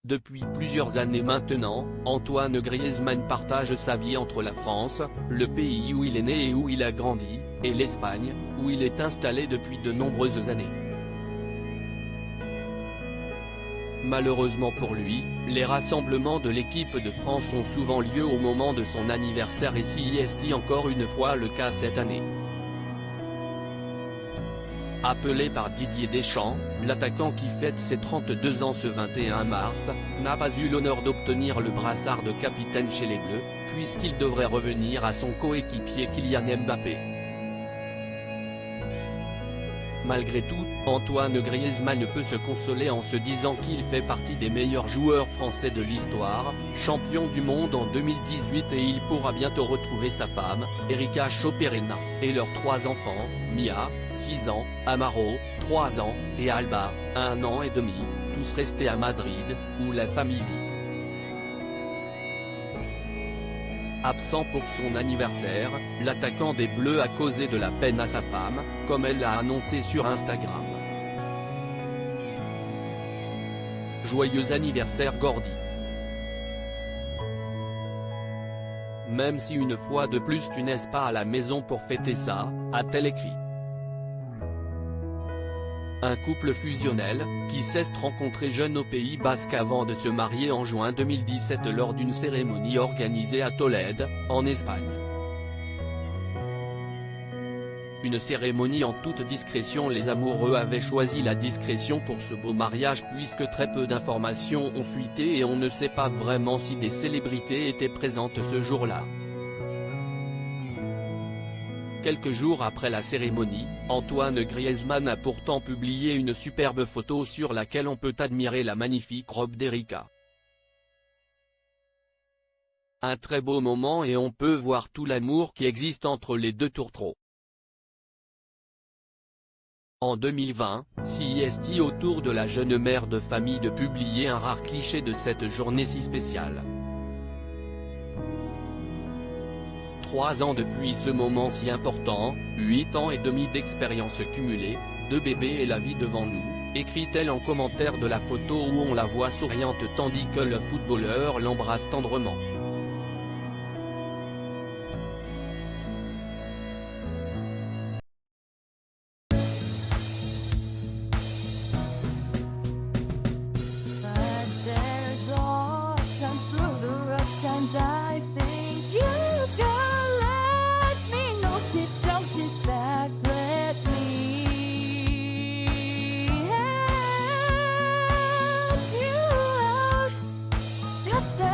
Depuis plusieurs années maintenant, Antoine Griezmann partage sa vie entre la France, le pays où il est né et où il a grandi, et l'Espagne, où il est installé depuis de nombreuses années. Malheureusement pour lui, les rassemblements de l'équipe de France ont souvent lieu au moment de son anniversaire et c'est encore une fois le cas cette année. Appelé par Didier Deschamps, l'attaquant qui fête ses 32 ans ce 21 mars, n'a pas eu l'honneur d'obtenir le brassard de capitaine chez les Bleus, puisqu'il devrait revenir à son coéquipier Kylian Mbappé. Malgré tout, Antoine Griezmann peut se consoler en se disant qu'il fait partie des meilleurs joueurs français de l'histoire, champion du monde en 2018 et il pourra bientôt retrouver sa femme, Erika Choperena, et leurs 3 enfants, Mia, 6 ans, Amaro, 3 ans, et Alba, 1 an et demi, tous restés à Madrid, où la famille vit. Absent pour son anniversaire, l'attaquant des Bleus a causé de la peine à sa femme, comme elle l'a annoncé sur Instagram. Joyeux anniversaire Gordy. Même si une fois de plus tu n'es pas à la maison pour fêter ça, a-t-elle écrit. Un couple fusionnel, qui s'est rencontré jeune au Pays Basque avant de se marier en juin 2017 lors d'une cérémonie organisée à Tolède, en Espagne. Une cérémonie en toute discrétion. Les amoureux avaient choisi la discrétion pour ce beau mariage puisque très peu d'informations ont fuité et on ne sait pas vraiment si des célébrités étaient présentes ce jour-là. Quelques jours après la cérémonie, Antoine Griezmann a pourtant publié une superbe photo sur laquelle on peut admirer la magnifique robe d'Erika. Un très beau moment et on peut voir tout l'amour qui existe entre les deux tourtereaux. En 2020, c'est au tour de la jeune mère de famille de publier un rare cliché de cette journée si spéciale. 3 ans depuis ce moment si important, 8 ans et demi d'expérience cumulée, 2 bébés et la vie devant nous, écrit-elle en commentaire de la photo où on la voit souriante tandis que le footballeur l'embrasse tendrement. Just